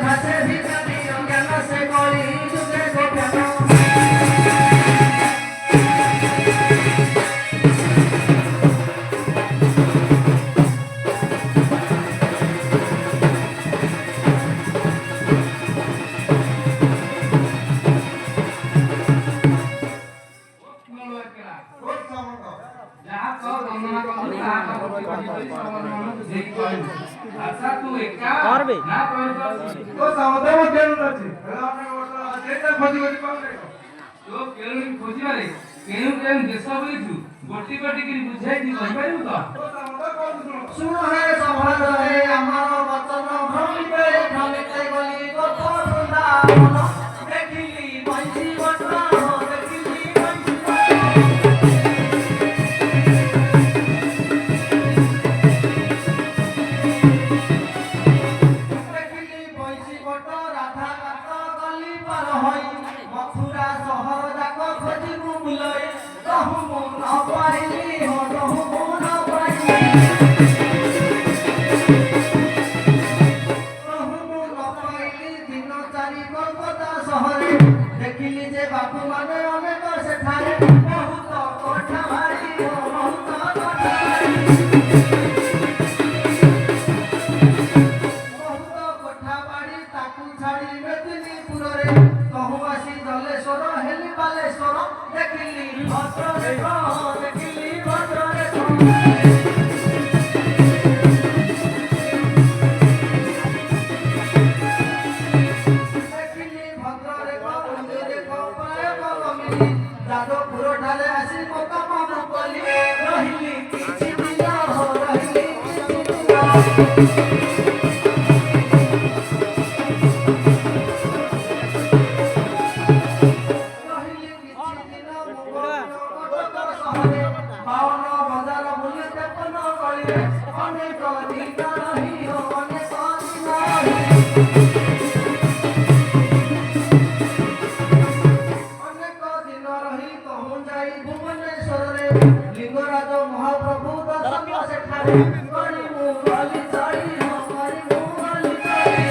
ভাসে ভিখারি জ্ঞান সে কলি যুগে গোপন আচ্ছা তুই একা পারবে না তো সামনে মধ্যে আছে যেটা খোঁজি খোঁজি পাবে তো কেন খোঁজি মারে কেন কেন দেশ বলিছু গোটি গোটি করে বুঝাই দি কইপারিবু তো সামনে কোন শুন হে সভার হে আমার বচন ভ্রমিতে ভ্রমিতে গলি কথা বৃন্দাবন দেখিলি বংশী বটনা দেখিলি বংশী মথুরা শহর যাক খোঁজিবু বুলাই রহু মন পাইলি হো রহু মন পাইলি রহু মন পাইলি দিন চারি কলকাতা শহরে দেখিলি যে বাপু মানে অনেক সেঠারে বহুত কোঠা বাড়ি হো বহুত কোঠা বাড়ি বহুত কোঠা বাড়ি তাকু ছাড়ি মেদিনীপুরে কহুবাসী জলেশ্বর হেলি বালেশ্বর দেখিলি ভদ্ররেখ দেখিলি ভদ্ররেখ দেখিলি ভদ্ররেখ মন্দিরেখ পায়ক গমিলি যাদবপুর ঠারে আসি মকাম মুকলি রহিলি কিছু দিন রহিলি কিছু দিন লিঙ্গরাজ মহাপ্রভু দর্শন সেঠারে করি মু গলি চড়ি করি মু গলি চড়ি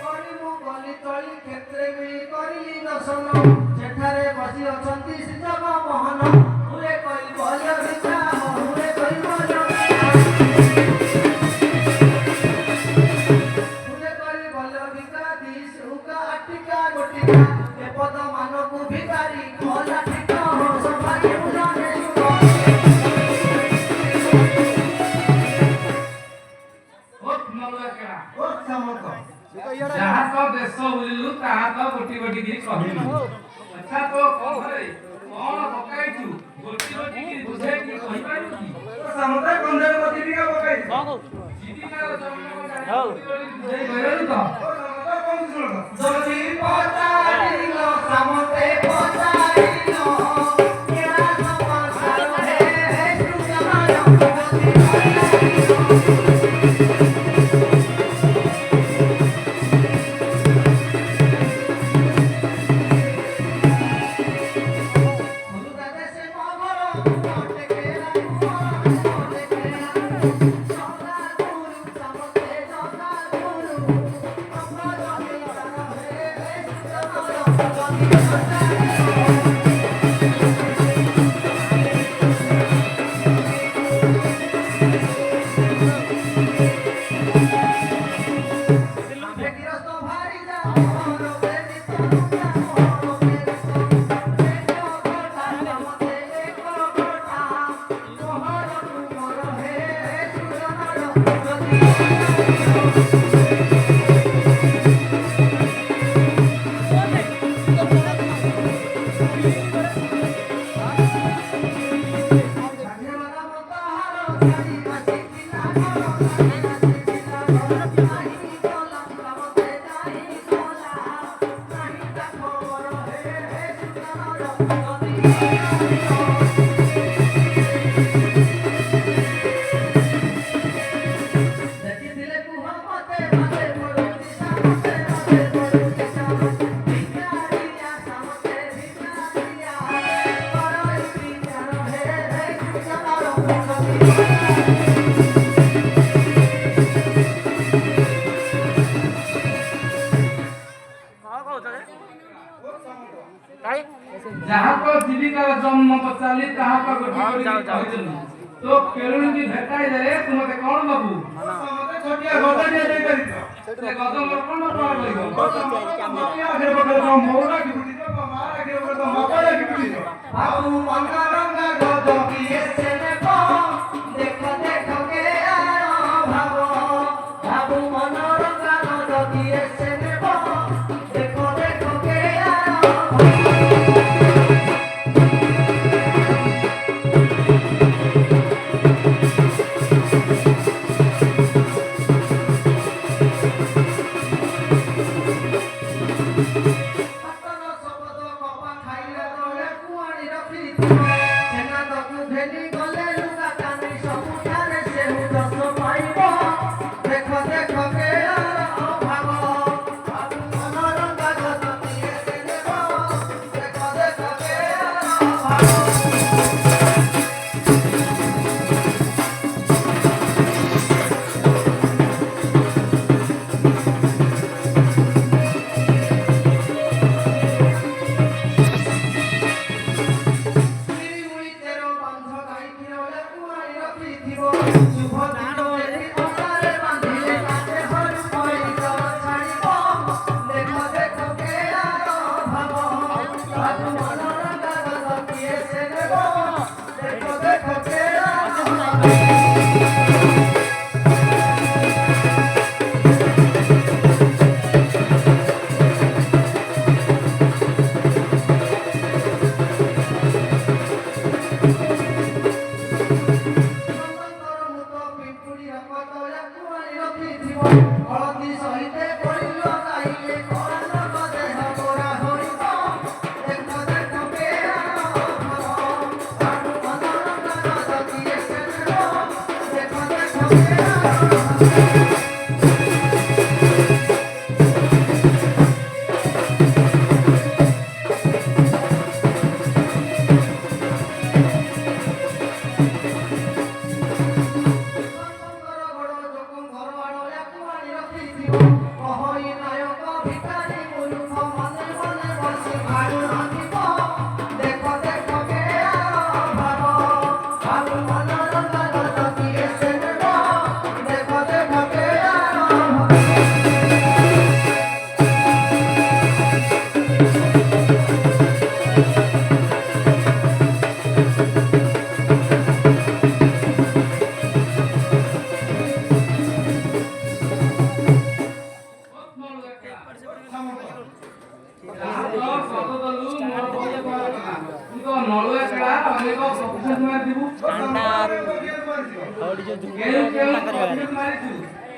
করি মু গলি চড়ি ক্ষেত্রে মিলি করিলি দর্শন সেঠারে বসি অছন্তি শ্রীজগ মোহন হুরে কই বল ভিক্ষা হুরে কই বল হুরে কই বল ভিক্ষা দিস উকা আটিকা গটিকা এপদ মানকু ভিখারি ভলা ঠিক হো সবাই বুঝানে শুনো ওত নলকেরা ওত সামন্ত যাহা তো দেশ বুলিলু তাহা তো গোটি গোটি গিরি কহিলু আচ্ছা তো কহরে কোন পকাইছু গোটি গোটি গিরি বুঝাই কি কहि পারু কি সামন্ত কন্দর মতি দিকা পকাইছু জিদিকার জন্ম হও বুঝাই গয়লু তো সামন্ত কোন শুনো যদি পচারিল সামতে পচারিল কেরা সমাচার হে সুজমার যদি যাহা তো জীবিকার জন্ম তো চালি তাহা তো গটি গটি কইদেলু তো কেলুনি কি ভেটাই দেলে তোমাতে কোন বাবু মতে ছটিয়া গদা দিয়ে দেই করিত ସେ ଗଦ ମୋର କଣ କଣ କରିବ ଆଗରେ ବଗର ତ ମୋରା କି ବୁଲିଛ ମାରା ଆଗରେ ବଗର ତ ମକରା କି ବୁଲିଛ ଆଉ ମଙ୍ଗା ରଙ୍ଗା ଗଦ କିଏ ସେ ଦେଖ ଦେଖ ଦେଖ କେ ଭାବ ଭାବୁ ମନ ରଙ୍ଗା ଗଦ କିଏ ସେ ଦେଖ ଦେଖ ଦେଖ କେ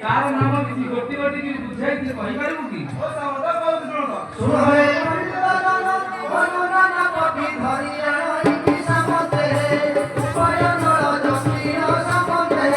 तार नाम किसी गोटी गोटी की बुझाई की कहि पारबु की ओ समता बहुत सुनो सुनो मनना पटी धरि आई की समते उपाय नळ जसिया समते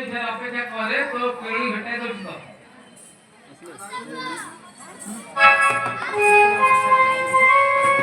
ଏଠାରେ ଅପେକ୍ଷା କରେ ତୋ କେଳି ଭେଟାଇ ଦଉଛି ତ